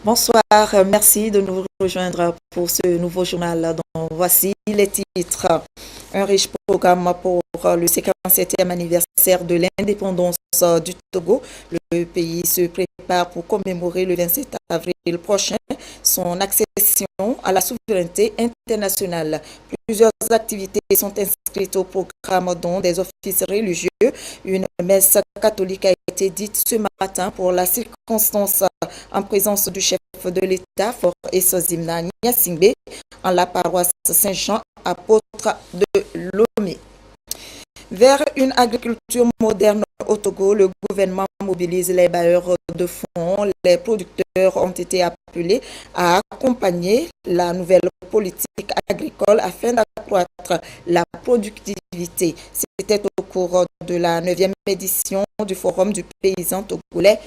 Bonsoir, merci de nous rejoindre pour ce nouveau journal dont voici les titres. Un riche programme pour le 57e anniversaire de l'indépendance du Togo. Le pays se prépare pour commémorer le 27 avril prochain son accession à la souveraineté internationale. Plusieurs activités sont inscrites au programme dont des offices religieux. Une messe catholique a été dite ce matin pour la circonstance en présence du chef de l'État, Fort Esozimna Nyasingbe, en la paroisse Saint-Jean, apôtre de Lomé. Vers une agriculture moderne au Togo, le gouvernement mobilise les bailleurs de fonds. Les producteurs ont été appelés à accompagner la nouvelle politique agricole afin d'accroître la productivité. C'était au cours de la 9e édition du Forum du paysan togolais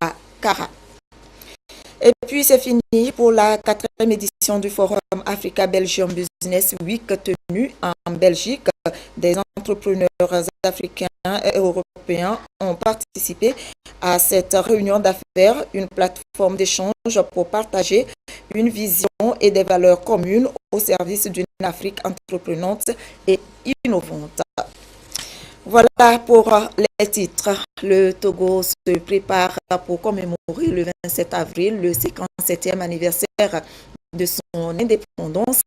à Kara. Et puis c'est fini pour la 4e édition du Forum Africa Belgium Business Week tenu en Belgique. Des entrepreneurs africains et européens ont participé à cette réunion d'affaires, une plateforme d'échange pour partager une vision et des valeurs communes au service d'une Afrique entreprenante et innovante. Voilà pour les titres. Le Togo se prépare pour commémorer le 27 avril, le 57e anniversaire de son indépendance.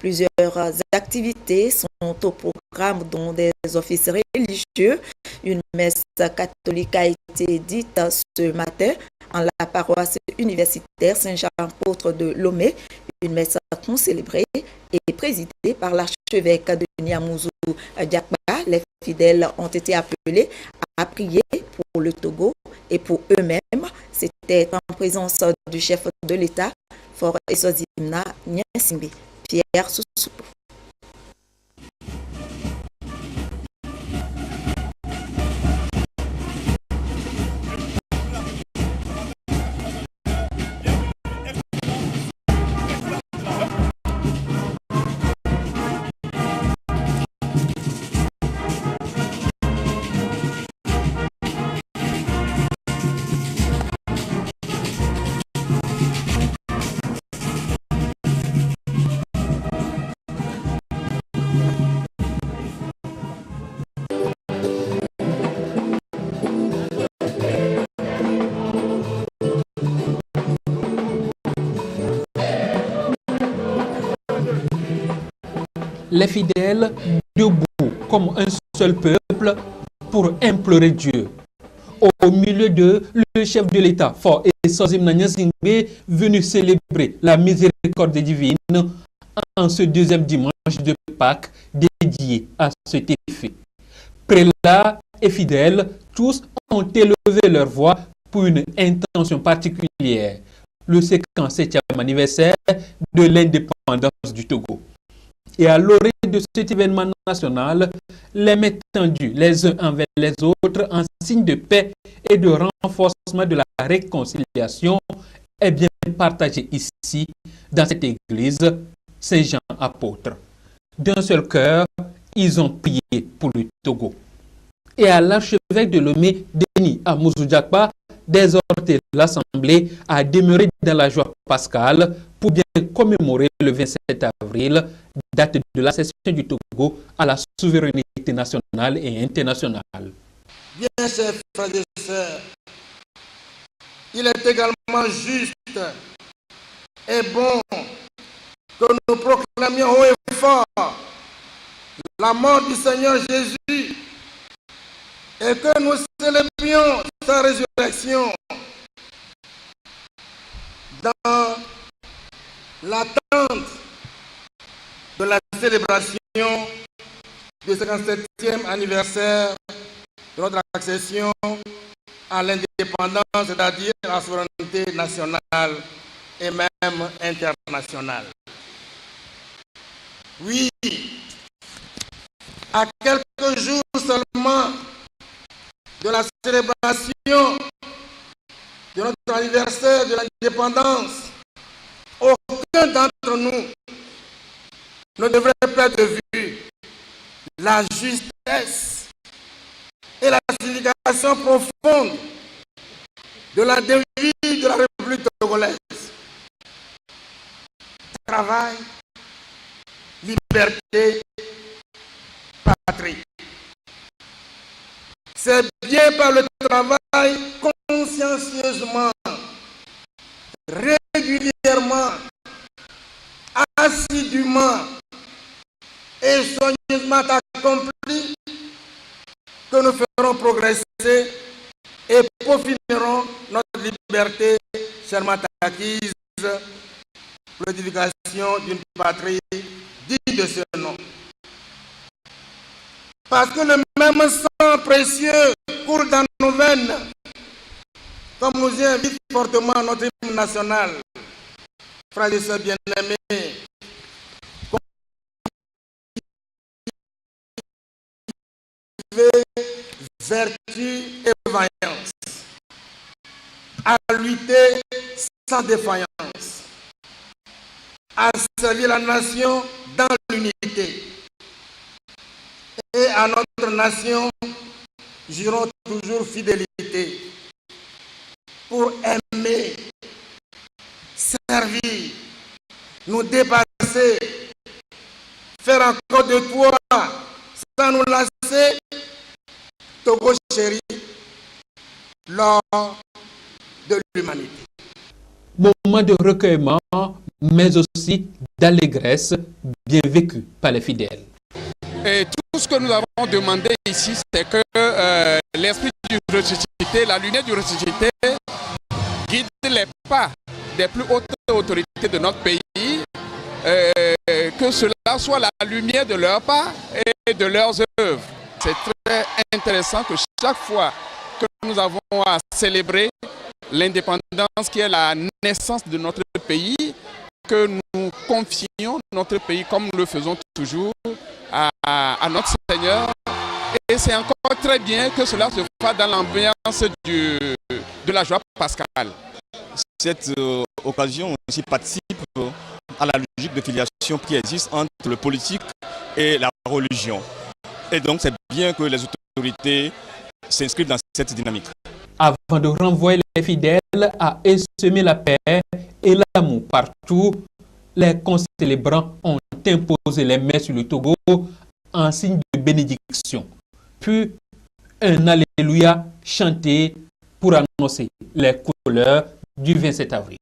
Plusieurs activités sont au programme, dont des offices religieux. Une messe catholique a été dite ce matin en la paroisse universitaire Saint-Jean-Apôtre de Lomé. Une messe concélébrée et présidée par l'archevêque de Niamouzou Diakba. Les fidèles ont été appelés à prier pour le Togo et pour eux-mêmes. C'était en présence du chef de l'État, Fort Esozimna Nyasingbe, Pierre Soussoupo. Les fidèles debout comme un seul peuple pour implorer Dieu. Au milieu d'eux, le chef de l'État, Fort Esozimna Nyasingbe, venu célébrer la miséricorde divine en ce deuxième dimanche de Pâques dédié à cet effet. Prélats et fidèles, tous ont élevé leur voix pour une intention particulière, le 57e anniversaire de l'indépendance du Togo. Et à l'orée de cet événement national, les mains tendues les uns envers les autres en signe de paix et de renforcement de la réconciliation est bien partagé ici, dans cette église Saint-Jean-Apôtre. D'un seul cœur, ils ont prié pour le Togo. Et à l'archevêque de Lomé, Denis Amouzou Diakba, d'exhorter l'Assemblée à demeurer dans la joie pascale pour bien commémorer le 27 avril, date de l'accession du Togo à la souveraineté nationale et internationale. Bien, chers frères et sœurs, il est également juste et bon que nous proclamions haut et fort la mort du Seigneur Jésus et que nous célébrions sa résurrection dans l'attente de la célébration du 57e anniversaire de notre accession à l'indépendance, c'est-à-dire à la souveraineté nationale et même internationale. Oui, à quelques jours seulement de la célébration de notre anniversaire de l'indépendance, aucun d'entre nous ne devrait perdre de vue la justesse et la signification profonde de la devise de la République togolaise. travail, liberté, patrie. C'est bien par le travail consciencieusement, régulièrement, assidûment et soigneusement accompli que nous ferons progresser et peaufinerons notre liberté chèrement acquise pour l'édification d'une patrie digne de ce nom. Parce que le même sang précieux coule dans nos veines, comme nous y invite fortement notre hymne national. Frères et sœurs bien-aimés, vertu et vaillance, à lutter sans défaillance, à servir la nation dans l'unité. Et à notre nation, jurons toujours fidélité pour aimer, servir, nous dépasser, faire encore de toi sans nous lasser, Togo chéri, lors de l'humanité. Moment de recueillement, mais aussi d'allégresse bien vécu par les fidèles. Et tout ce que nous avons demandé ici, c'est que l'esprit du ressuscité, la lumière du ressuscité, guide les pas des plus hautes autorités de notre pays, que cela soit la lumière de leurs pas et de leurs œuvres. C'est très intéressant que chaque fois que nous avons à célébrer l'indépendance qui est la naissance de notre pays, que nous confions notre pays comme nous le faisons toujours à notre Seigneur. Et c'est encore très bien que cela se fasse dans l'ambiance de la joie pascale. Cette occasion aussi participe à la logique de filiation qui existe entre le politique et la religion. Et donc c'est bien que les autorités s'inscrivent dans cette dynamique. Avant de renvoyer les fidèles à essaimer la paix et l'amour partout, les concélébrants ont imposé les mains sur le Togo en signe de bénédiction. Puis un Alléluia chanté pour annoncer les couleurs du 27 avril.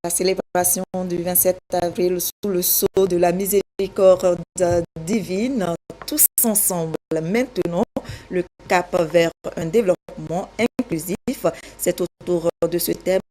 La célébration du 27 avril sous le sceau de la miséricorde divine, tous ensemble, maintenant, le cap vers un développement inclusif. C'est autour de ce thème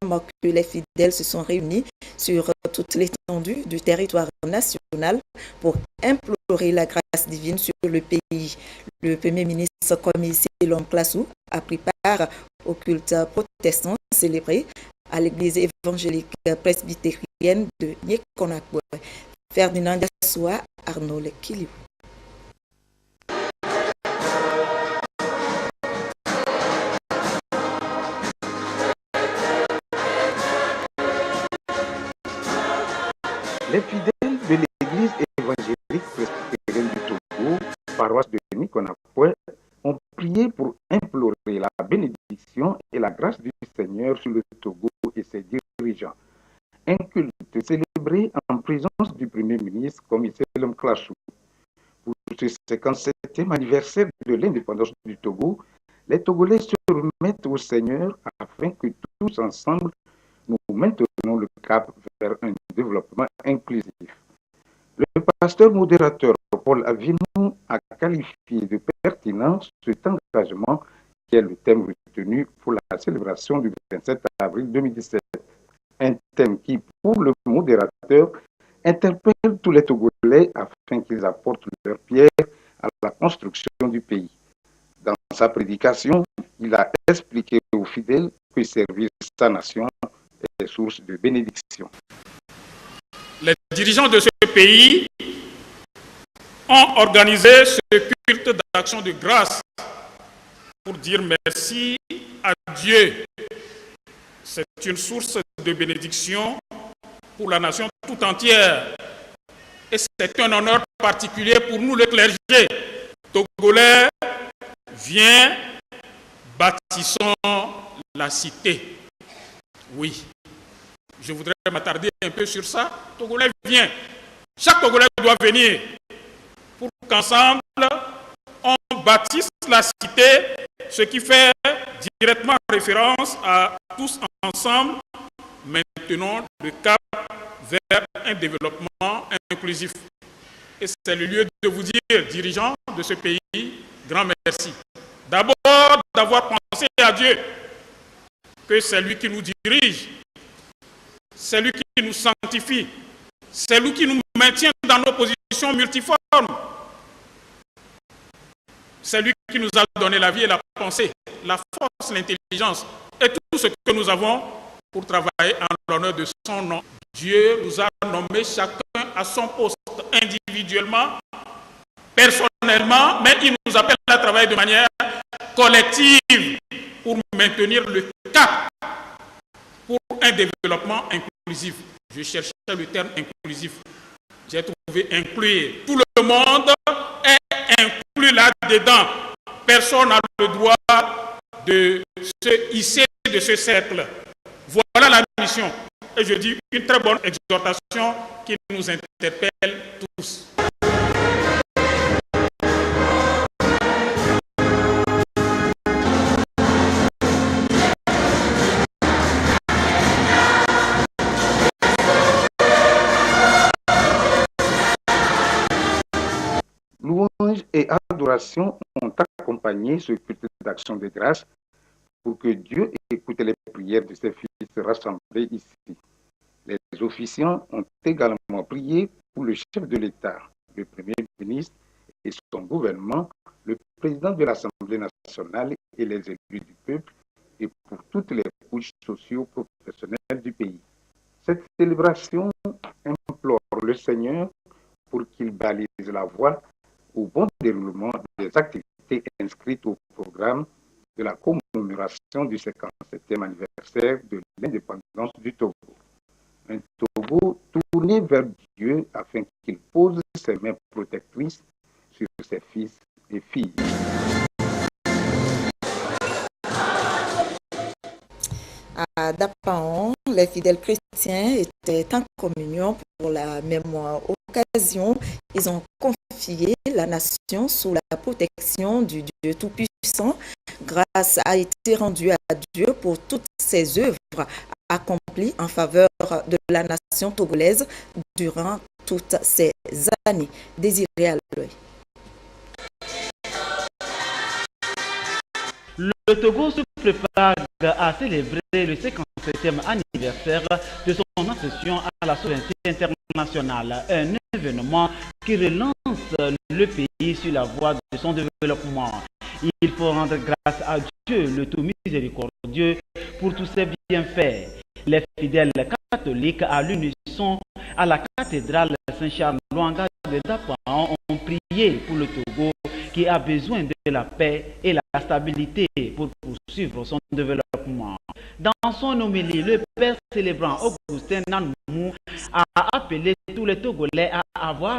que les fidèles se sont réunis sur toute l'étendue du territoire national pour implorer la grâce divine sur le pays. Le Premier ministre Kwame Selong-Klasu a pris part au culte protestant célébré à l'église évangélique presbytérienne de Nyekonakwe. Ferdinand Gassoua, Arnaud Kilou. Les fidèles de l'église évangélique presbytérienne du Togo, paroisse de Nyekonakwe, ont prié pour implorer la bénédiction et la grâce du Seigneur sur le Togo et ses dirigeants. Un culte célébré en présence du Premier ministre Kwame Selong-Klasu. Pour ce 57e anniversaire de l'indépendance du Togo, les Togolais se remettent au Seigneur afin que tous ensemble nous maintenons le cap vers un développement inclusif. Le pasteur modérateur Paul Avinou a qualifié de pertinent cet engagement qui est le thème retenu pour la célébration du 27 avril 2017. Un thème qui, pour le modérateur, interpelle tous les Togolais afin qu'ils apportent leur pierre à la construction du pays. Dans sa prédication, il a expliqué aux fidèles que servir sa nation est source de bénédiction. Les dirigeants de ce pays ont organisé ce culte d'action de grâce pour dire merci à Dieu. C'est une source de bénédiction pour la nation tout entière. Et c'est un honneur particulier pour nous, le clergé togolais. Viens, bâtissons la cité. Oui, je voudrais m'attarder un peu sur ça. Togolais, viens. Chaque Togolais doit venir pour qu'ensemble, on bâtisse la cité, ce qui fait directement référence à tous ensemble. Maintenant, le cap vers un développement inclusif. Et c'est le lieu de vous dire, dirigeants de ce pays, grand merci. D'abord, d'avoir pensé à Dieu, que c'est lui qui nous dirige, c'est lui qui nous sanctifie, c'est lui qui nous maintient dans nos positions multiformes. C'est lui qui nous a donné la vie et la pensée, la force, l'intelligence et tout ce que nous avons pour travailler en l'honneur de son nom. Dieu nous a nommés chacun à son poste, individuellement, personnellement, mais il nous appelle à travailler de manière collective pour maintenir le cap pour un développement inclusif. Je cherchais le terme inclusif. J'ai trouvé inclure. Tout le monde est inclus là-dedans. Personne n'a le droit de se hisser de ce cercle. Voilà la mission. Et je dis une très bonne exhortation qui nous interpelle tous. Louanges et adorations ont accompagné ce culte d'action de grâce pour que Dieu écoute les prières de ses fils rassemblés ici. Les officiants ont également prié pour le chef de l'État, le Premier ministre et son gouvernement, le président de l'Assemblée nationale et les élus du peuple, et pour toutes les couches socio-professionnelles du pays. Cette célébration implore le Seigneur pour qu'il balise la voie au bon déroulement des activités inscrites au programme de la commémoration du 57e anniversaire de l'indépendance du Togo. Un Togo tourné vers Dieu afin qu'il pose ses mains protectrices sur ses fils et filles. À Dapaon, les fidèles chrétiens étaient en communion pour la même occasion. Ils ont confié la nation sous la protection du Dieu Tout-Puissant. Grâce a été rendue à Dieu pour toutes ses œuvres accomplies en faveur de la nation togolaise durant toutes ces années. Désiré Aloy. Le Togo se prépare à célébrer le 57e anniversaire de son accession à la souveraineté internationale, un événement qui relance le pays sur la voie de son développement. Il faut rendre grâce à Dieu, le tout miséricordieux, pour tous ses bienfaits. Les fidèles catholiques à l'unisson à la cathédrale Saint-Charles Lwanga de Dapaon ont prié pour le Togo qui a besoin de la paix et la stabilité pour poursuivre son développement. Dans son homélie, le père célébrant Augustin Nanmou a appelé tous les Togolais à avoir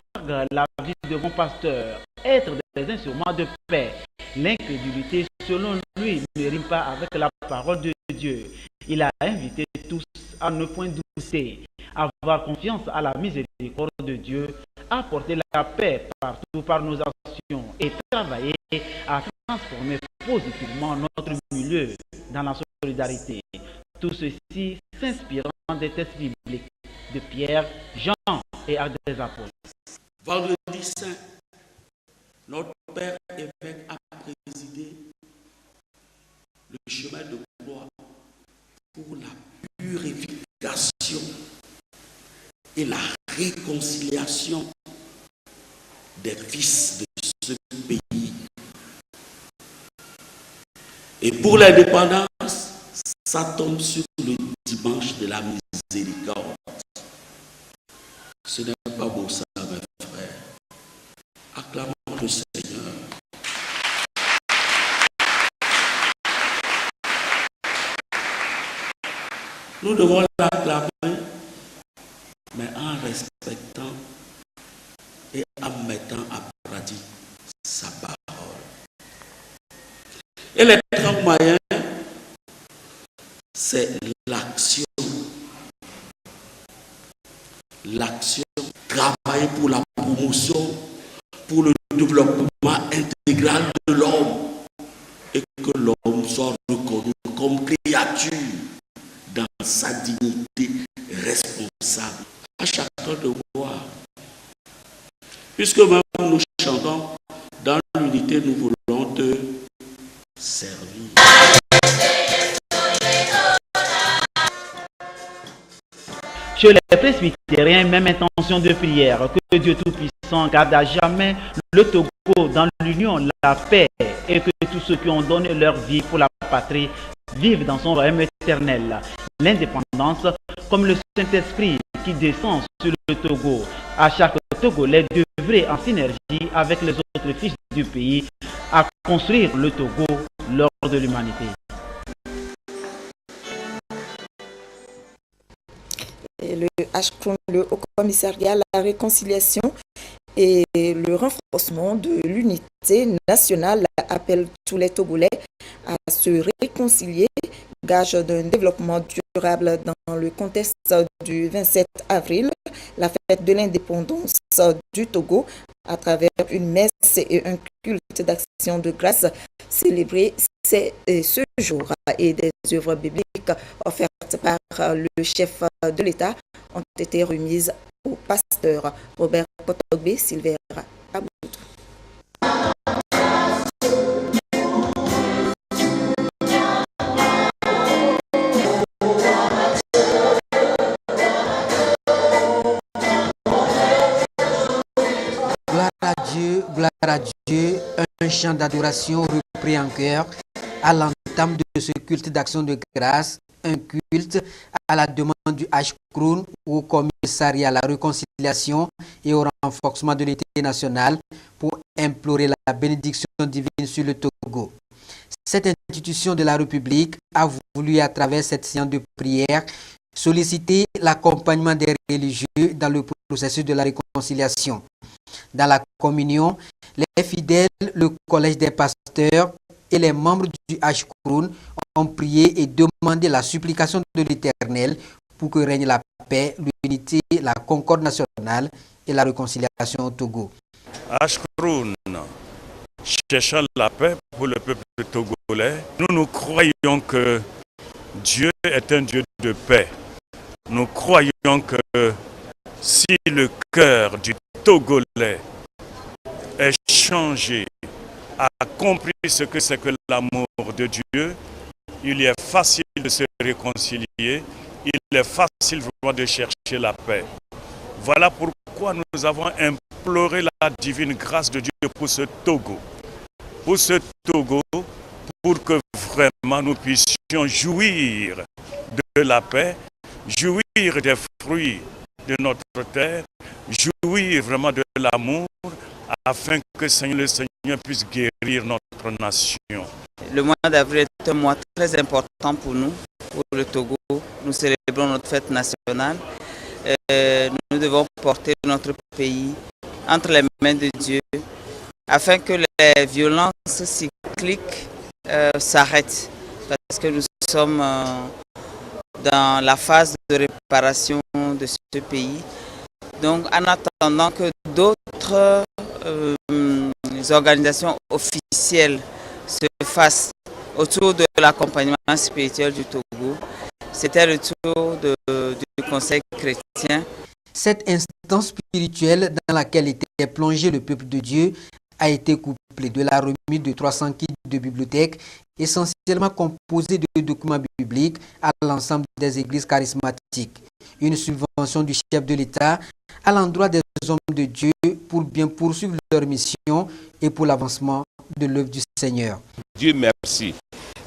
la vie de bons pasteurs, être des instruments de paix. L'incrédulité, selon lui, ne rime pas avec la parole de Dieu. Il a invité tous à ne point douter, avoir confiance à la miséricorde de Dieu, apporter la paix partout par nos actions et travailler à transformer positivement notre milieu dans la solidarité. Tout ceci s'inspirant des textes bibliques de Pierre, Jean et Actes des Apôtres. Vendredi saint, notre Père évêque a présidé le chemin de gloire pour la purification et la réconciliation des fils de ce pays. Et pour l'indépendance, ça tombe sur le dimanche de la miséricorde. Ce n'est pas beau ça, mes frères. Acclamons le Seigneur. Nous devons l'acclamer, mais en respectant et en mettant en pratique sa parole. Et les 30 moyens, c'est l'action. L'action, travailler pour la promotion, pour le développement intégral de l'homme et que l'homme soit reconnu comme créature dans sa dignité responsable. À chacun de voir. Puisque même nous chantons dans l'unité, nous voulons te servir. Chez les presbytériens, même intention de prière, que Dieu Tout-Puissant garde à jamais le Togo dans l'union, la paix, et que tous ceux qui ont donné leur vie pour la patrie vivent dans son royaume éternel. L'indépendance, comme le Saint-Esprit qui descend sur le Togo, à chaque Togolais d'œuvrer en synergie avec les autres fils du pays à construire le Togo, l'or de l'humanité. Et le HCRON, le Haut Commissariat à la réconciliation et le renforcement de l'unité nationale, appelle tous les Togolais à se réconcilier, gage d'un développement durable dans le contexte du 27 avril, la fête de l'indépendance du Togo, à travers une messe et un culte d'action de grâce célébré ce jour, et des œuvres bibliques offertes par le chef de l'État ont été remises au pasteur Robert Kotogbe Silvera Aboudou. Gloire à Dieu, un chant d'adoration repris en chœur à l'entame de ce culte d'action de grâce, un culte à la demande du HCRON au commissariat à la réconciliation et au renforcement de l'unité nationale pour implorer la bénédiction divine sur le Togo. Cette institution de la République a voulu, à travers cette séance de prière, solliciter l'accompagnement des religieux dans le processus de la réconciliation. Dans la communion, les fidèles, le collège des pasteurs et les membres du HCRON ont prié et demandé la supplication de l'Éternel pour que règne la paix, l'unité, la concorde nationale et la réconciliation au Togo. HCRON, cherchant la paix pour le peuple togolais, nous croyons que Dieu est un Dieu de paix. Nous croyons que si le cœur du Togolais est changé, a compris ce que c'est que l'amour de Dieu, il est facile de se réconcilier, il est facile vraiment de chercher la paix. Voilà pourquoi nous avons imploré la divine grâce de Dieu pour ce Togo. Pour ce Togo, pour que vraiment nous puissions jouir de la paix, jouir des fruits de notre terre, jouir vraiment de l'amour, afin que le Seigneur puisse guérir notre nation. Le mois d'avril est un mois très important pour nous, pour le Togo. Nous célébrons notre fête nationale. Nous devons porter notre pays entre les mains de Dieu, afin que les violences cycliques s'arrêtent, parce que nous sommes dans la phase de réparation de ce pays. Donc, en attendant que d'autres organisations officielles se fassent autour de l'accompagnement spirituel du Togo, c'était le tour du Conseil chrétien. Cette instance spirituelle dans laquelle était plongé le peuple de Dieu a été couplée de la remise de 300 kits de bibliothèque, essentiellement composés de documents bibliques à l'ensemble des églises charismatiques. Une subvention du chef de l'État à l'endroit des hommes de Dieu pour bien poursuivre leur mission et pour l'avancement de l'œuvre du Seigneur. Dieu merci.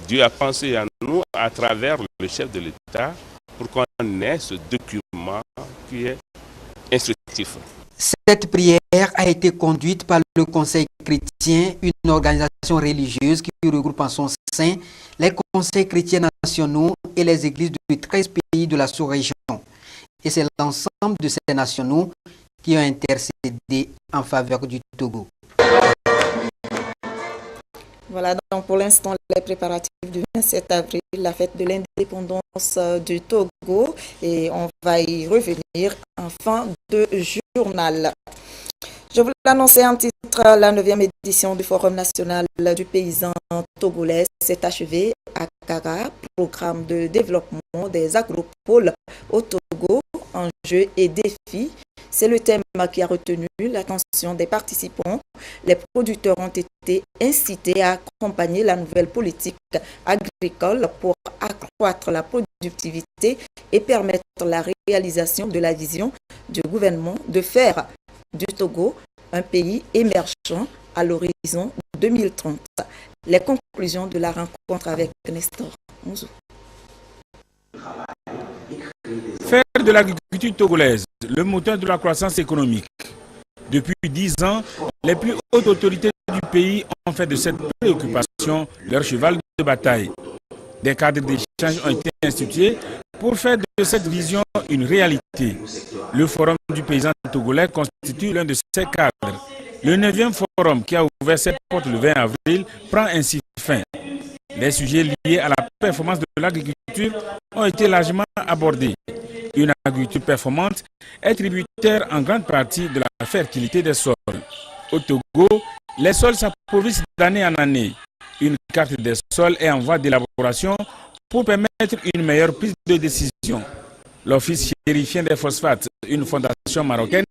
Dieu a pensé à nous à travers le chef de l'État pour qu'on ait ce document qui est instructif. Cette prière a été conduite par le Conseil chrétien, une organisation religieuse qui regroupe en son sein les conseils chrétiens nationaux et les églises de 13 pays de la sous-région. Et c'est l'ensemble de ces nationaux qui ont intercédé en faveur du Togo. Voilà donc pour l'instant les préparatifs du 27 avril, la fête de l'indépendance du Togo, et on va y revenir en fin de journal. Je vous l'annonçais en titre, la 9e édition du Forum national du paysan togolais s'est achevée à Kara, programme de développement des agropoles au Togo, enjeux et défis. C'est le thème qui a retenu l'attention des participants. Les producteurs ont été incités à accompagner la nouvelle politique agricole pour accroître la productivité et permettre la réalisation de la vision du gouvernement de faire du Togo un pays émergent à l'horizon 2030. Les conclusions de la rencontre avec Nestor Mouzou. Faire de l'agriculture togolaise le moteur de la croissance économique. Depuis 10 ans, les plus hautes autorités du pays ont fait de cette préoccupation leur cheval de bataille. Des cadres d'échange ont été institués pour faire de cette vision une réalité. Le Forum du paysan togolais constitue l'un de ces cadres. Le 9e forum, qui a ouvert ses portes le 20 avril, prend ainsi fin. Les sujets liés à la performance de l'agriculture ont été largement abordés. Une agriculture performante est tributaire en grande partie de la fertilité des sols. Au Togo, les sols s'appauvrissent d'année en année. Une carte des sols est en voie d'élaboration pour permettre une meilleure prise de décision. L'Office chérifien des phosphates, une fondation marocaine,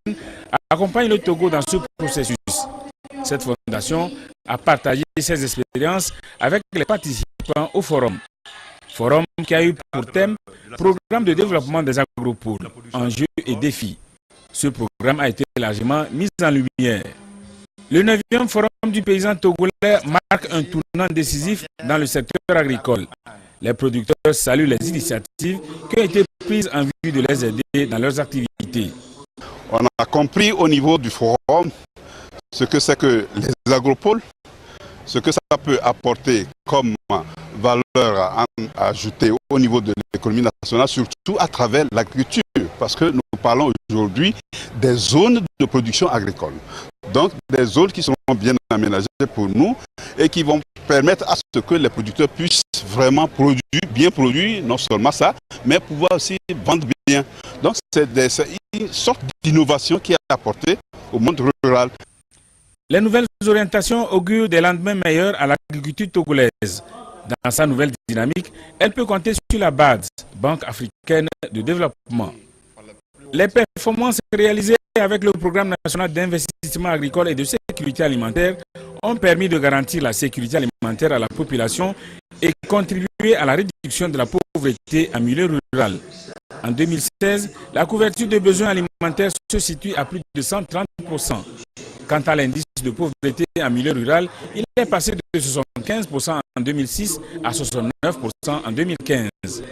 accompagne le Togo dans ce processus. Cette fondation a partagé ses expériences avec les participants au forum. Forum qui a eu pour thème « Programme de développement des agropoles, enjeux et défis ». Ce programme a été largement mis en lumière. Le 9e forum du paysan togolais marque un tournant décisif dans le secteur agricole. Les producteurs saluent les initiatives qui ont été prises en vue de les aider dans leurs activités. On a compris au niveau du forum ce que c'est que les agropoles, ce que ça peut apporter comme valeur ajoutée au niveau de l'économie nationale, surtout à travers l'agriculture, parce que nous parlons aujourd'hui des zones de production agricole. Donc des zones qui seront bien aménagées pour nous et qui vont permettre à ce que les producteurs puissent vraiment produire, bien produire, non seulement ça, mais pouvoir aussi vendre bien. Donc c'est une sorte d'innovation qui est apportée au monde rural. Les nouvelles orientations augurent des lendemains meilleurs à l'agriculture togolaise. Dans sa nouvelle dynamique, elle peut compter sur la BAD, Banque africaine de développement. Les performances réalisées avec le programme national d'investissement agricole et de sécurité alimentaire ont permis de garantir la sécurité alimentaire à la population et contribuer à la réduction de la pauvreté en milieu rural. En 2016, la couverture des besoins alimentaires se situe à plus de 130%. Quant à l'indice de pauvreté en milieu rural, il est passé de 75% en 2006 à 69% en 2015.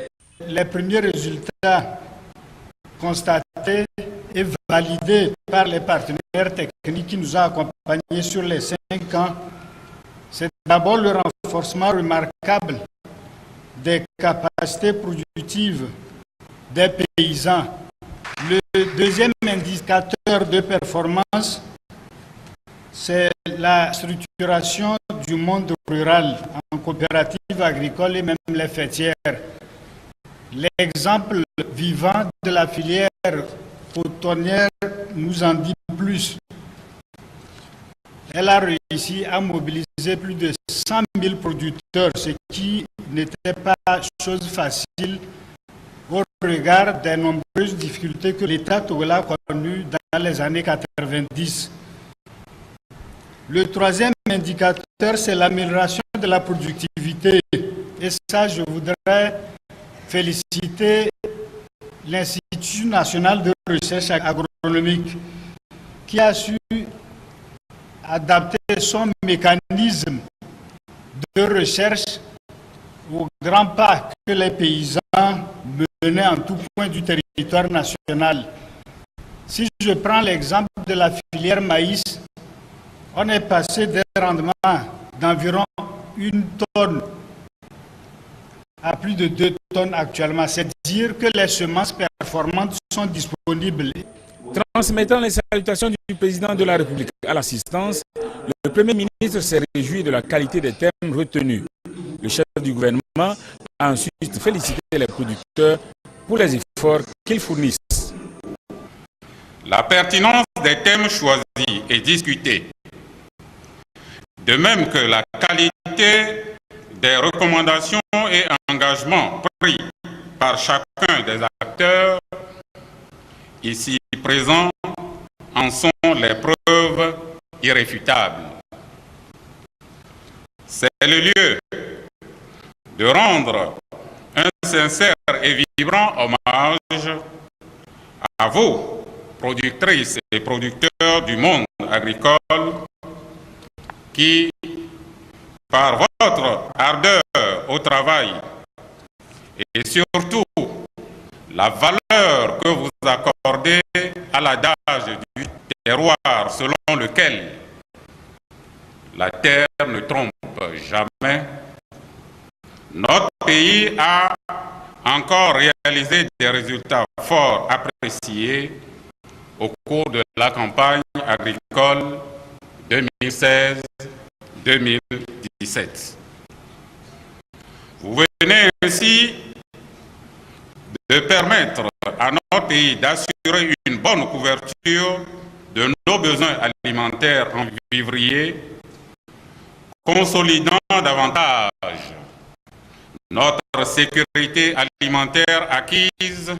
Les premiers résultats constatés et validés par les partenaires techniques qui nous ont accompagnés sur les 5 ans, c'est d'abord le renforcement remarquable des capacités productives des paysans. Le deuxième indicateur de performance, c'est la structuration du monde rural en coopérative agricole et même les fêtières. L'exemple vivant de la filière cotonnière nous en dit plus. Elle a réussi à mobiliser plus de 100 000 producteurs, ce qui n'était pas chose facile au regard des nombreuses difficultés que l'État togolais a connues dans les années 90. Le troisième indicateur, c'est l'amélioration de la productivité. Et ça, je voudrais féliciter l'Institut national de recherche agronomique qui a su adapter son mécanisme de recherche aux grands pas que les paysans menaient en tout point du territoire national. Si je prends l'exemple de la filière maïs, on est passé d'un rendement d'environ 1 tonne à plus de 2 tonnes actuellement. C'est dire que les semences performantes sont disponibles. Transmettant les salutations du président de la République à l'assistance, le Premier ministre s'est réjoui de la qualité des thèmes retenus. Le chef du gouvernement a ensuite félicité les producteurs pour les efforts qu'ils fournissent. La pertinence des thèmes choisis est discutée, de même que la qualité des recommandations et engagements pris par chacun des acteurs ici présents en sont les preuves irréfutables. C'est le lieu de rendre un sincère et vibrant hommage à vous, productrices et producteurs du monde agricole, qui, par votre ardeur au travail et surtout la valeur que vous accordez à l'adage du terroir selon lequel la terre ne trompe jamais, notre pays a encore réalisé des résultats forts appréciés au cours de la campagne agricole 2016-2017. Vous venez ainsi de permettre à notre pays d'assurer une bonne couverture de nos besoins alimentaires en vivrier, consolidant davantage notre sécurité alimentaire acquise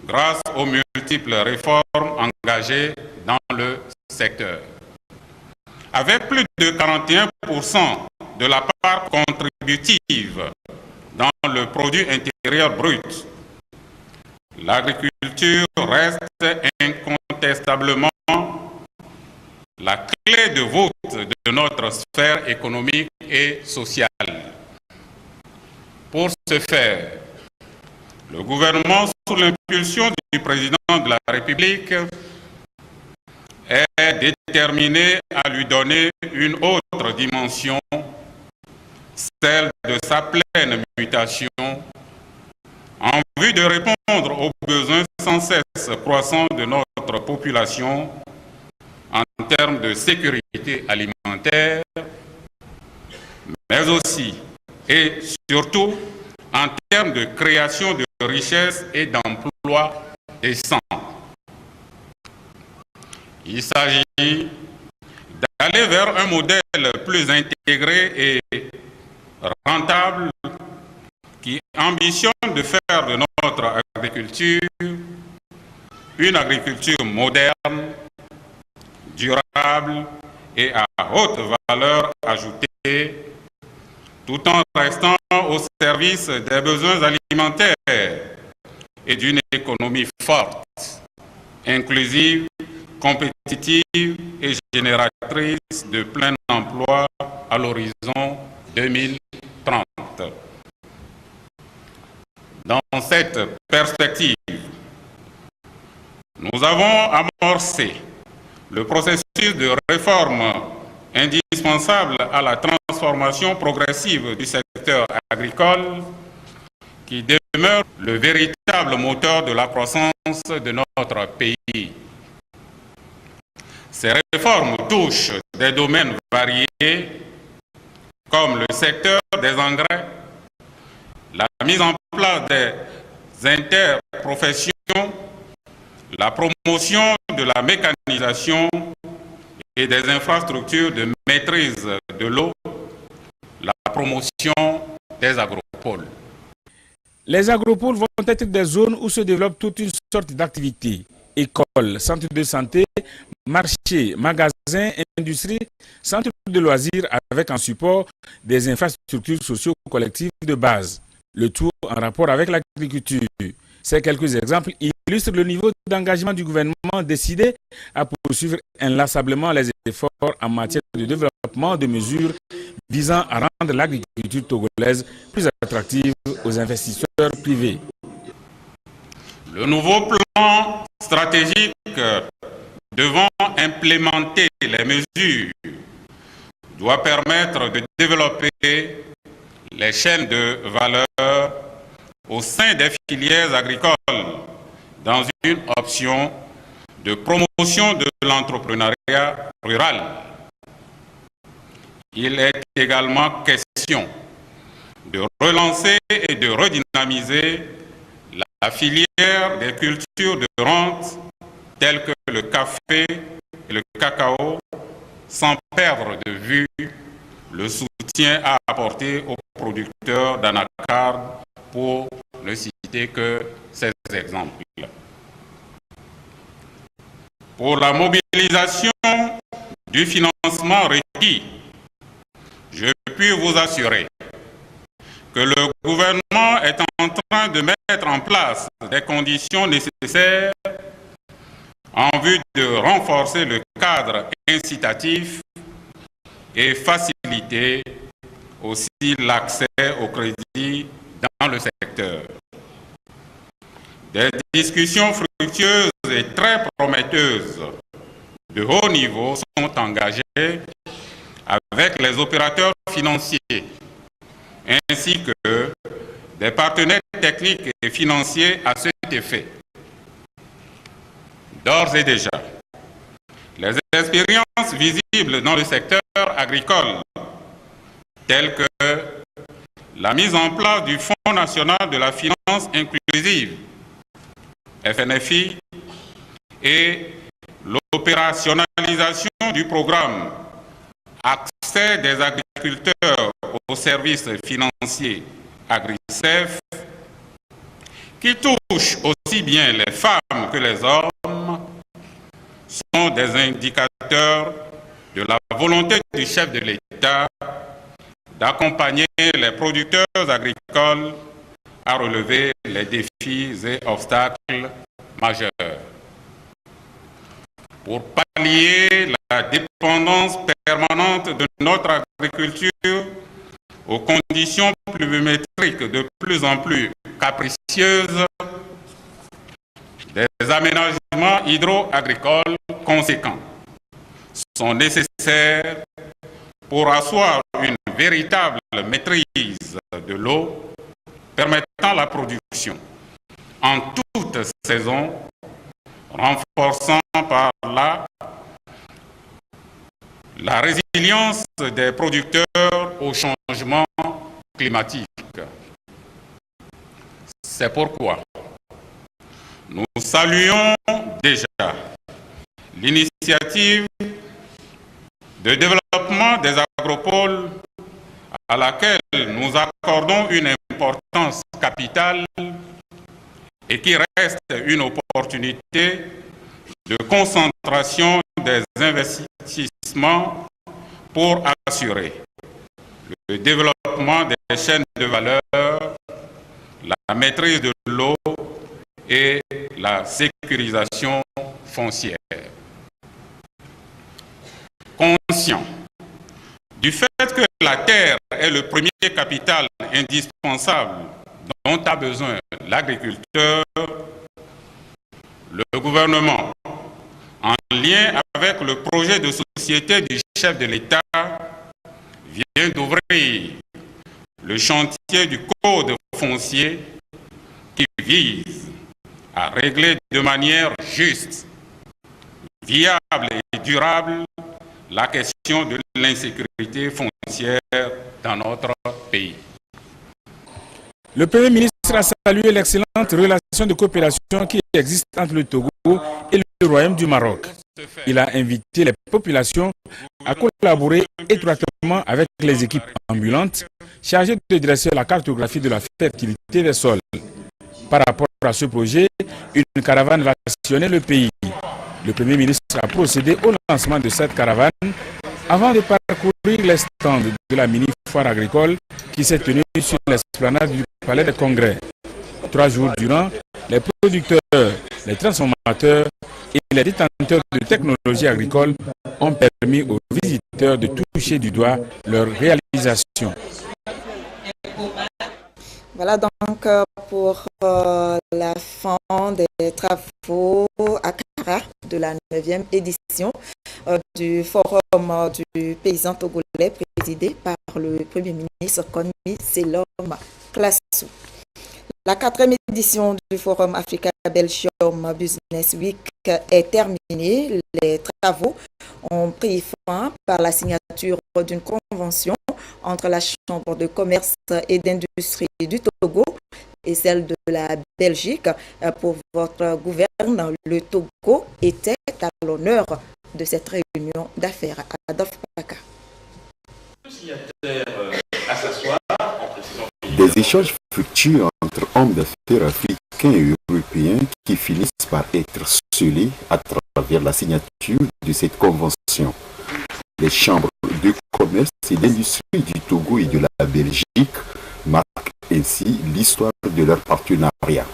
grâce aux multiples réformes engagées dans le secteur. Avec plus de 41% de la part contributive dans le produit intérieur brut, l'agriculture reste incontestablement la clé de voûte de notre sphère économique et sociale. Pour ce faire, le gouvernement, sous l'impulsion du président de la République, est déterminé à lui donner une autre dimension, celle de sa pleine mutation, en vue de répondre aux besoins sans cesse croissants de notre population en termes de sécurité alimentaire, mais aussi et surtout en termes de création de richesses et d'emplois décents. Il s'agit d'aller vers un modèle plus intégré et rentable qui ambitionne de faire de notre agriculture une agriculture moderne, durable et à haute valeur ajoutée, tout en restant au service des besoins alimentaires et d'une économie forte, inclusive, compétitive et génératrice de plein emploi à l'horizon 2030. Dans cette perspective, nous avons amorcé le processus de réforme indispensable à la transformation progressive du secteur agricole qui demeure le véritable moteur de la croissance de notre pays. Ces réformes touchent des domaines variés comme le secteur des engrais, la mise en place des interprofessions, la promotion de la mécanisation et des infrastructures de maîtrise de l'eau, la promotion des agropoles. Les agropoles vont être des zones où se développe toute une sorte d'activités. Écoles, centres de santé, marchés, magasins, industries, centres de loisirs avec en support des infrastructures socio-collectives de base. Le tout en rapport avec l'agriculture. Ces quelques exemples illustrent le niveau d'engagement du gouvernement décidé à poursuivre inlassablement les efforts en matière de développement de mesures visant à rendre l'agriculture togolaise plus attractive aux investisseurs privés. Le nouveau plan stratégique devant implémenter les mesures doit permettre de développer les chaînes de valeur au sein des filières agricoles dans une option de promotion de l'entrepreneuriat rural. Il est également question de relancer et de redynamiser la filière des cultures de rente telles que le café et le cacao, sans perdre de vue le soutien à apporter aux producteurs d'anacarde, pour ne citer que ces exemples. Pour la mobilisation du financement requis, je puis vous assurer que le gouvernement est en train de mettre en place des conditions nécessaires en vue de renforcer le cadre incitatif et faciliter aussi l'accès au crédit dans le secteur. Des discussions fructueuses et très prometteuses de haut niveau sont engagées avec les opérateurs financiers ainsi que des partenaires techniques et financiers à cet effet. D'ores et déjà, les expériences visibles dans le secteur agricole, telles que la mise en place du Fonds national de la finance inclusive, FNFI, et l'opérationnalisation du programme Accès des agriculteurs aux services financiers AgriCEF, qui touche aussi bien les femmes que les hommes, sont des indicateurs de la volonté du chef de l'État d'accompagner les producteurs agricoles à relever les défis et obstacles majeurs. Pour pallier la dépendance permanente de notre agriculture aux conditions pluviométriques de plus en plus capricieuses, des aménagements hydro-agricoles conséquents sont nécessaires pour asseoir une véritable maîtrise de l'eau permettant la production en toute saison, renforçant par là la résilience des producteurs au changement climatique. C'est pourquoi nous saluons déjà l'initiative de développement des agropoles à laquelle nous accordons une importance capitale et qui reste une opportunité de concentration des investissements pour assurer le développement des chaînes de valeur, la maîtrise de l'eau et la sécurisation foncière. Conscient du fait que la terre est le premier capital indispensable dont a besoin l'agriculteur, le gouvernement, en lien avec le projet de société du chef de l'État, vient d'ouvrir le chantier du code foncier qui vise à régler de manière juste, viable et durable la question de l'insécurité foncière dans notre pays. Le Premier ministre a salué l'excellente relation de coopération qui existe entre le Togo et le Royaume du Maroc. Il a invité les populations à collaborer étroitement avec les équipes ambulantes chargées de dresser la cartographie de la fertilité des sols. Par rapport à ce projet, une caravane va sillonner le pays. Le Premier ministre a procédé au lancement de cette caravane avant de parcourir les stands de la mini-foire agricole qui s'est tenue sur l'esplanade du Palais des Congrès. 3 jours durant, les producteurs, les transformateurs et les détenteurs de technologies agricoles ont permis aux visiteurs de toucher du doigt leur réalisation. Voilà donc pour la fin des travaux à Kara de la 9e édition du Forum du paysan togolais présidé par le Premier ministre Konni Selom Klassou. La 4e édition du Forum Africa Belgium Business Week est terminée. Les travaux ont pris fin par la signature d'une convention entre la Chambre de commerce et d'industrie du Togo et celle de la Belgique. Pour votre gouverne, le Togo était à l'honneur de cette réunion d'affaires. Adolphe Paka. Des échanges fructueux entre hommes d'affaires africains et européens qui finissent par être scellés à travers la signature de cette convention. Les chambres de commerce et d'industrie du Togo et de la Belgique marquent ainsi l'histoire de leur partenariat.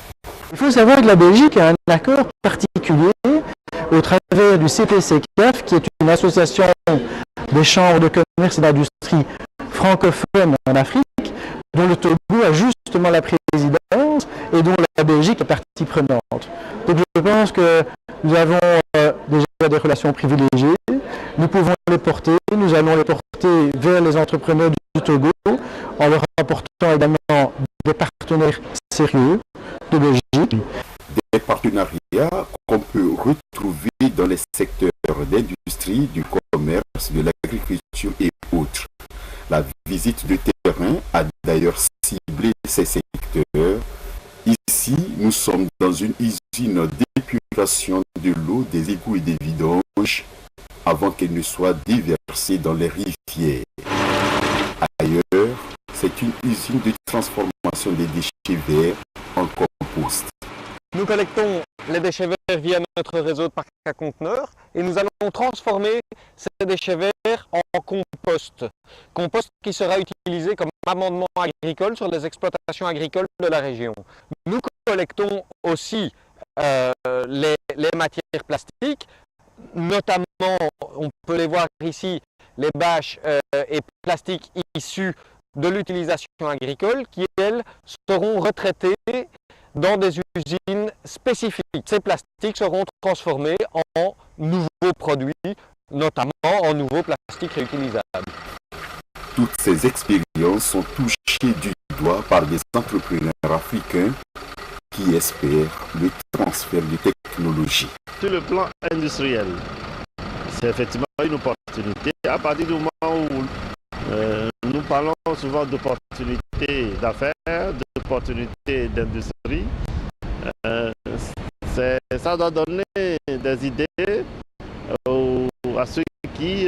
Il faut savoir que la Belgique a un accord particulier au travers du CPCCAF, qui est une association des chambres de commerce et d'industrie francophones en Afrique, dont le Togo a justement la présidence et dont la Belgique est partie prenante. Donc je pense que nous avons déjà des relations privilégiées, nous pouvons les porter, nous allons les porter vers les entrepreneurs du Togo en leur apportant également des partenaires sérieux de Belgique. Des partenariats qu'on peut retrouver dans les secteurs d'industrie, du commerce, de l'agriculture et autres. La visite de terrain a d'ailleurs ciblé ces secteurs. Ici, nous sommes dans une usine d'épuration de l'eau des égouts et des vidanges avant qu'elle ne soit déversée dans les rivières. Ailleurs, c'est une usine de transformation des déchets verts en compost. Nous collectons les déchets verts via notre réseau de parcs à conteneurs et nous allons transformer ces déchets verts en compost. Compost qui sera utilisé comme amendement agricole sur les exploitations agricoles de la région. Nous collectons aussi les matières plastiques, notamment, on peut les voir ici, les bâches et plastiques issus de l'utilisation agricole qui, elles, seront retraitées dans des usines spécifiques. Ces plastiques seront transformés en nouveaux produits, notamment en nouveaux plastiques réutilisables. Toutes ces expériences sont touchées du doigt par des entrepreneurs africains qui espèrent le transfert de technologies. Sur le plan industriel, c'est effectivement une opportunité. À partir du moment où nous parlons souvent d'opportunités d'affaires, d'opportunités d'industrie, ça doit donner des idées à ceux qui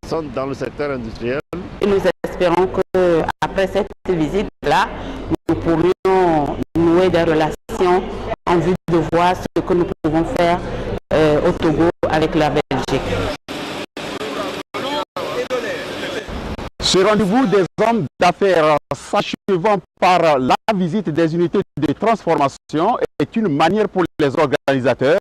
sont dans le secteur industriel. Et nous espérons qu'après cette visite-là, nous pourrions nouer des relations en vue de voir ce que nous pouvons faire au Togo avec la Belgique. Ce rendez-vous des hommes d'affaires s'achevant par la visite des unités de transformation est une manière pour les organisateurs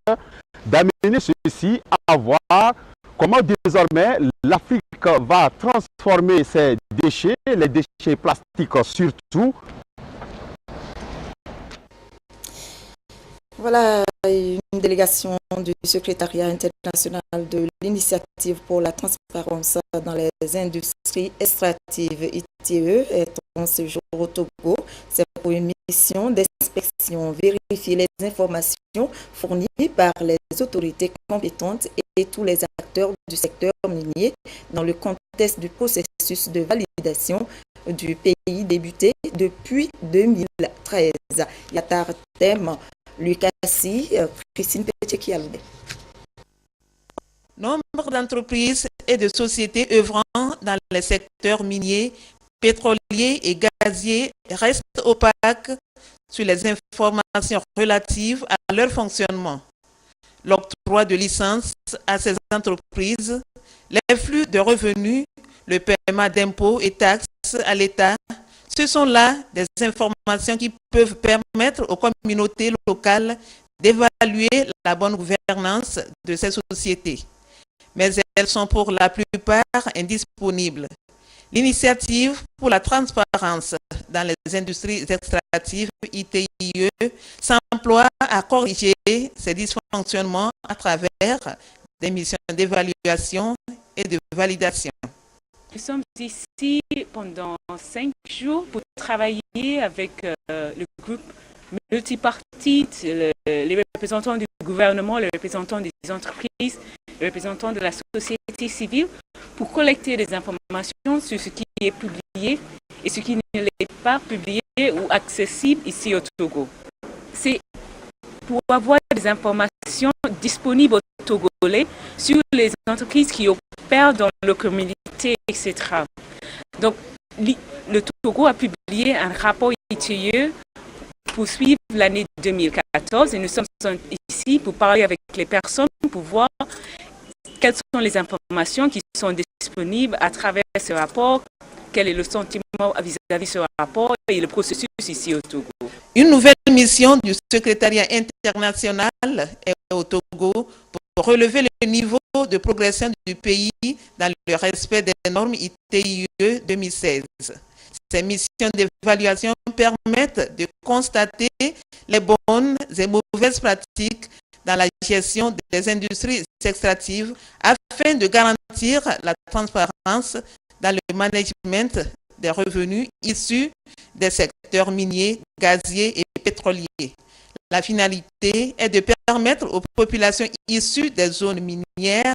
d'amener ceux-ci à voir comment désormais l'Afrique va transformer ses déchets, les déchets plastiques surtout. Voilà une délégation du secrétariat international de l'initiative pour la transparence dans les industries extractives ITE est en séjour au Togo. C'est pour une mission d'inspection, vérifier les informations fournies par les autorités compétentes et tous les acteurs du secteur minier dans le contexte du processus de validation du pays débuté depuis 2013. Yatar thème Lucassi, Christine Péché-Kialbe. Nombre d'entreprises et de sociétés œuvrant dans les secteurs miniers, pétroliers et gaziers restent opaques sur les informations relatives à leur fonctionnement. L'octroi de licences à ces entreprises, les flux de revenus, le paiement d'impôts et taxes à l'État, ce sont là des informations qui peuvent permettre aux communautés locales d'évaluer la bonne gouvernance de ces sociétés. Mais elles sont pour la plupart indisponibles. L'initiative pour la transparence dans les industries extractives, ITIE, s'emploie à corriger ces dysfonctionnements à travers des missions d'évaluation et de validation. Nous sommes ici pendant 5 jours pour travailler avec le groupe multipartite, les représentants du gouvernement, les représentants des entreprises, les représentants de la société civile, pour collecter des informations sur ce qui est publié et ce qui ne l'est pas publié ou accessible ici au Togo. C'est pour avoir des informations disponibles aux Togolais sur les entreprises qui opèrent dans leur communauté, etc. Donc, le Togo a publié un rapport ITIE pour suivre l'année 2014 et nous sommes ici pour parler avec les personnes, pour voir quelles sont les informations qui sont disponibles à travers ce rapport, quel est le sentiment vis-à-vis de ce rapport et le processus ici au Togo. Une nouvelle mission du secrétariat international est au Togo pour relever le niveau de progression du pays dans le respect des normes ITIE 2016. Ces missions d'évaluation permettent de constater les bonnes et mauvaises pratiques dans la gestion des industries extractives afin de garantir la transparence dans le management des revenus issus des secteurs miniers, gaziers et pétroliers. La finalité est de permettre aux populations issues des zones minières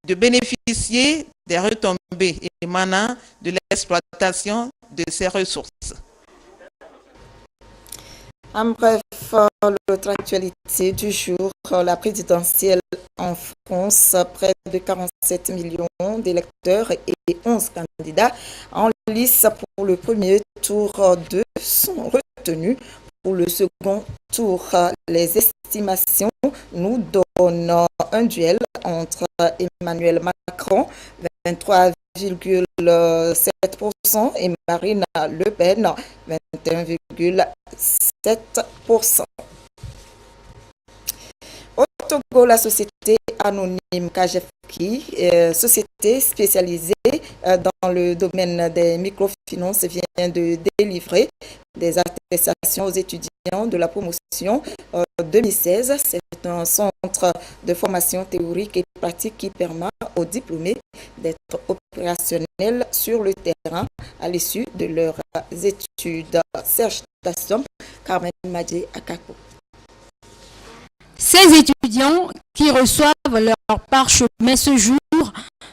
de bénéficier des retombées émanant de l'exploitation de ces ressources. En bref, l'autre actualité du jour, la présidentielle en France, près de 47 millions d'électeurs et 11 candidats en lice pour le premier tour 2 sont retenus pour le second tour. Les estimations nous donnent un duel entre Emmanuel Macron, 23,7% et Marine Le Pen, 21,7%. Au Togo, la société anonyme Kajefki, société spécialisée dans le domaine des microfinances, vient de délivrer des attestations aux étudiants de la promotion 2016. C'est un centre de formation théorique et pratique qui permet aux diplômés d'être opérationnels sur le terrain à l'issue de leurs études. Serge Tassom, Carmen Madje Akako. Ces étudiants qui reçoivent leur parchemin ce jour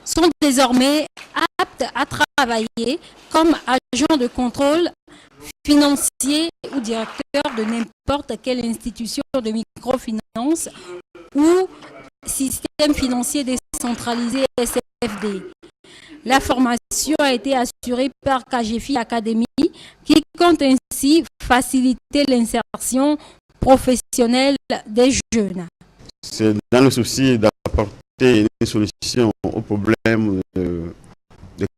sont désormais aptes à travailler comme agents de contrôle financier ou directeur de n'importe quelle institution de microfinance ou système financier décentralisé SFD. La formation a été assurée par Kajefki Academy qui compte ainsi faciliter l'insertion professionnelle des jeunes. C'est dans le souci d'apporter une solution au problème de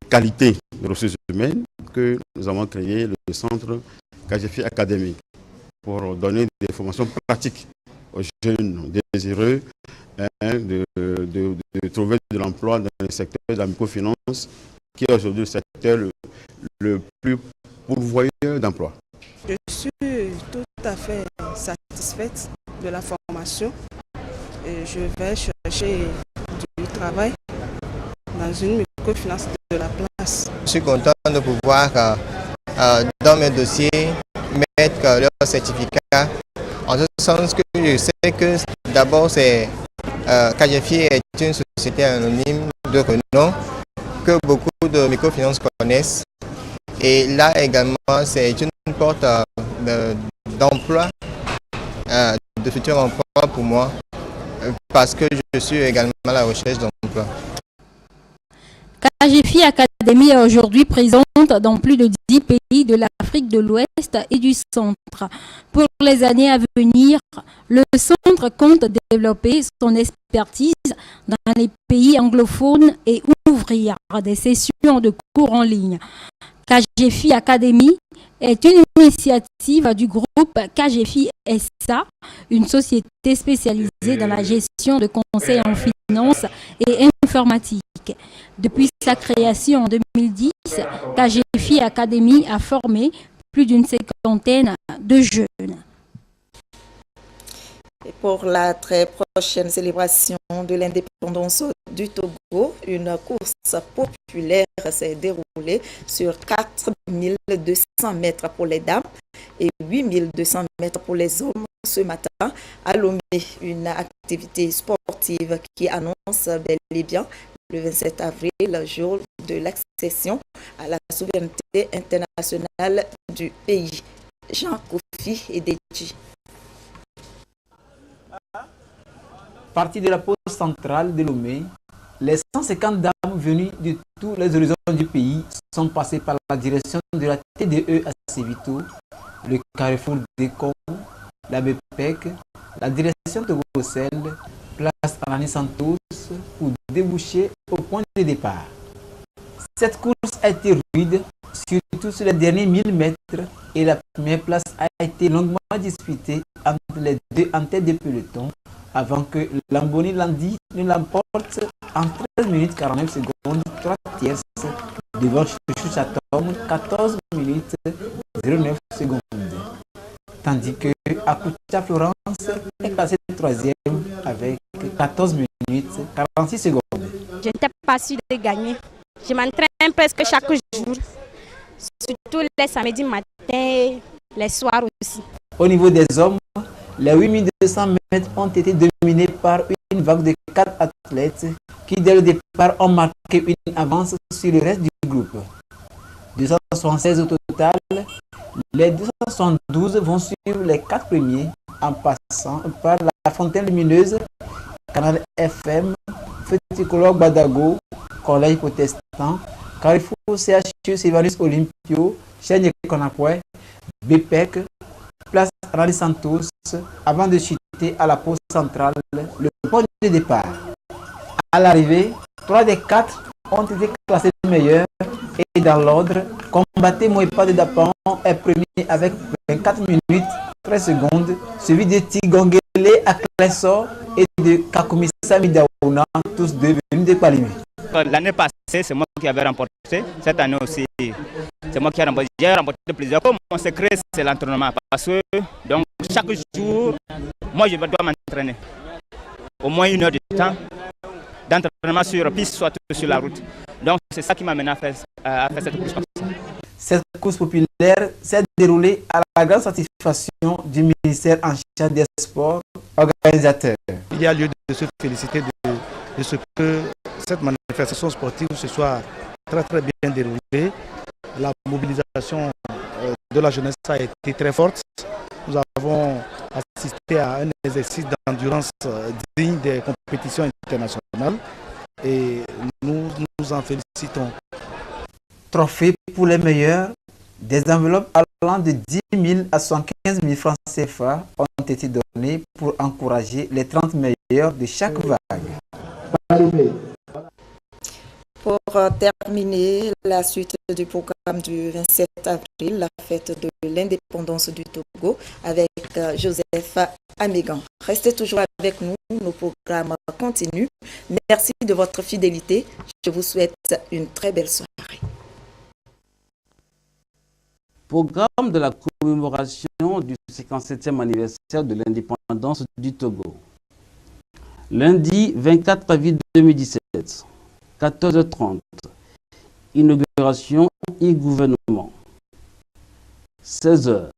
qualité des ressources humaines que nous avons créé le centre Kajefki Academy pour donner des formations pratiques aux jeunes désireux de trouver de l'emploi dans le secteur de la microfinance qui est aujourd'hui le secteur le plus pourvoyeur d'emploi. Je suis tout à fait satisfaite de la formation et je vais chercher du travail dans une microfinance de la place. Je suis content de pouvoir dans mes dossiers mettre leur certificat en ce sens que je sais que d'abord c'est Kajefki est une société anonyme de renom que beaucoup de microfinances connaissent. Et là également, c'est une porte d'emploi, de futur emploi pour moi, parce que je suis également à la recherche d'emploi. Kajefki Academy est aujourd'hui présente dans plus de 10 pays de l'Afrique de l'Ouest et du Centre. Pour les années à venir, le centre compte développer son expertise dans les pays anglophones et ouvrir des sessions de cours en ligne. KGFI Academy est une initiative du groupe KGFI SA, une société spécialisée dans la gestion de conseils en finance et informatique. Depuis sa création en 2010, KGFI Academy a formé plus d'une cinquantaine de jeunes. Et pour la très prochaine célébration de l'indépendance du Togo, une course populaire s'est déroulée sur 4200 mètres pour les dames et 8200 mètres pour les hommes ce matin à Lomé, une activité sportive qui annonce bel et bien le 27 avril, jour de l'accession à la souveraineté internationale du pays. Jean Kofi et Deji. Partie de la poste centrale de Lomé, les 150 dames venues de tous les horizons du pays sont passées par la direction de la TDE à Sévito, le carrefour d'Ecom, la BPEC, la direction de Bruxelles, place Anani Santos pour déboucher au point de départ. Cette course a été rude, surtout sur les derniers 1000 mètres, et la première place a été longuement disputée entre les deux en tête de peloton, avant que Lamboni Landi ne l'emporte en 13 minutes 49 secondes, 3 tierces, devant Chouchou Chatom, 14 minutes 09 secondes. Tandis que Akucha Florence est classée 3e avec 14 minutes 46 secondes. Je n'étais pas sûre de gagner. Je m'entraîne presque chaque jour, surtout les samedis matin, les soirs aussi. Au niveau des hommes, les 8200 mètres ont été dominés par une vague de 4 athlètes qui, dès le départ, ont marqué une avance sur le reste du groupe. 276 au total, les 272 vont suivre les 4 premiers en passant par la Fontaine Lumineuse, Canal FM, Féticolore Badago, Collège Protestant, Carrefour CHU Sylvanus Olympio, Chêne Konapoué, BPEC, place Anani Santos, avant de chuter à la poste centrale, le point de départ. À l'arrivée, 3 des 4 ont été classés meilleurs et dans l'ordre, Combatté Moïpa de Dapan est premier avec 24 minutes 13 secondes, suivi de Tigongele Akleso et de Kakumisa Midaouna, tous deux venus de Palimi. L'année passée, c'est moi qui avais remporté. Cette année aussi, c'est moi qui ai remporté. J'ai remporté plusieurs fois. Mon secret, c'est l'entraînement. Parce que donc, chaque jour, moi, je dois m'entraîner. Au moins 1 heure de temps d'entraînement sur piste, soit sur la route. Donc, c'est ça qui m'a mené à faire cette course. Cette course populaire s'est déroulée à la grande satisfaction du ministère en charge des sports organisateur. Il y a lieu de se féliciter de ce que cette manifestation sportive se soit très bien déroulée. La mobilisation de la jeunesse a été très forte. Nous avons assisté à un exercice d'endurance digne des compétitions internationales et nous nous en félicitons. Trophée pour les meilleurs, des enveloppes allant de 10 000 à 75 000 francs CFA ont été données pour encourager les 30 meilleurs de chaque vague. Pour terminer la suite du programme du 27 avril, la fête de l'indépendance du Togo avec Joseph Amégan. Restez toujours avec nous, nos programmes continuent. Merci de votre fidélité. Je vous souhaite une très belle soirée. Programme de la commémoration du 57e anniversaire de l'indépendance du Togo. Lundi 24 avril 2017, 14h30, inauguration et gouvernement. 16h,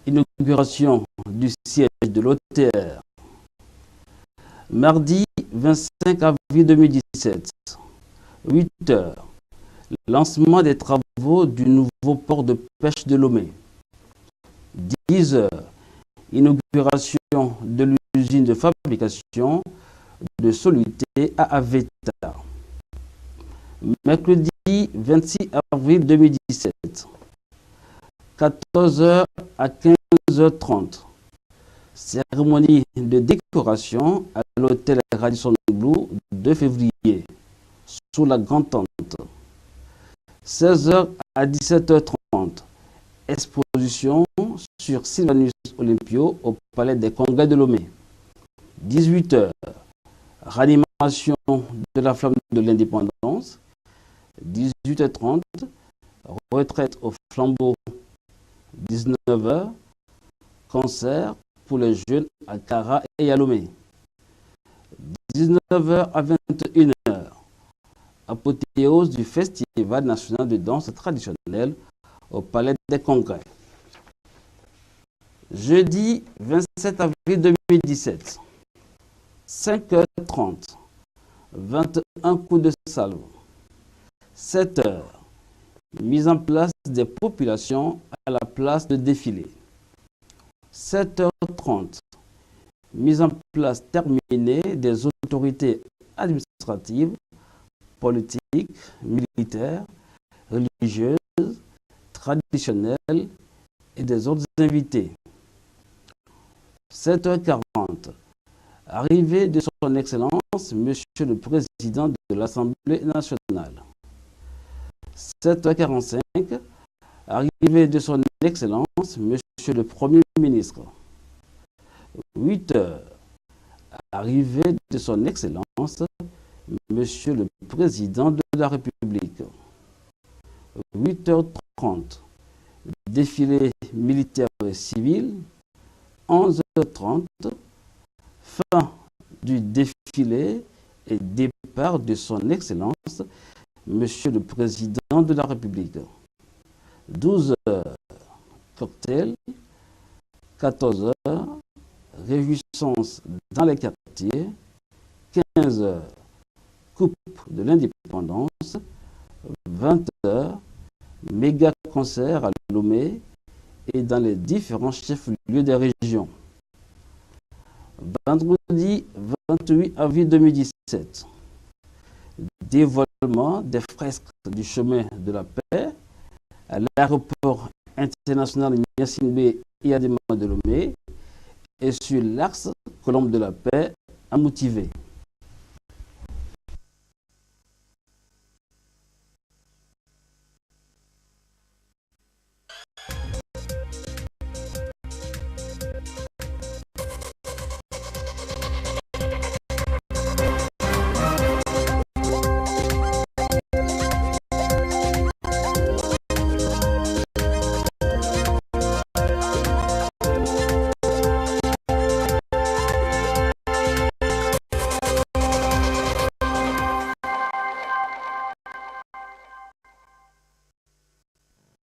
inauguration du siège de l'OTR. Mardi 25 avril 2017, 8h, lancement des travaux du nouveau port de pêche de Lomé. 10h, inauguration de l'usine de fabrication de soluté à Aveta. Mercredi 26 avril 2017, 14h à 15h30, cérémonie de décoration à l'hôtel Radisson Blu 2 février, sous la Grande Tente. 16h À 17h30, exposition sur Sylvanus Olympio au Palais des Congrès de Lomé. 18h, ranimation de la flamme de l'indépendance. 18h30, retraite au flambeau. 19h, concert pour les jeunes à Kara et Yalomé. 19h à 21h, apothéose du Festival national de danse traditionnelle au Palais des Congrès. Jeudi 27 avril 2017, 5h30, 21 coups de salve. 7h, mise en place des populations à la place de défilé. 7h30, mise en place terminée des autorités administratives, politiques, militaires, religieuses, traditionnelles et des autres invités. 7h40, arrivée de son Excellence, Monsieur le Président de l'Assemblée nationale. 7h45, arrivée de son Excellence, Monsieur le Premier ministre. 8h, arrivée de son Excellence, Monsieur le Président de la République. 8h30, défilé militaire et civil. 11h30, fin du défilé et départ de son Excellence, Monsieur le Président de la République. 12h, cocktail. 14h, réjouissance dans les quartiers. 15h, coupe de l'indépendance. 20h, méga concert à Lomé et dans les différents chefs-lieux des régions. Vendredi 28 avril 2017, dévoilement des fresques du chemin de la paix à l'aéroport international Niassingbé et Adema de Lomé et sur l'axe Colombe de la Paix à Moutivé.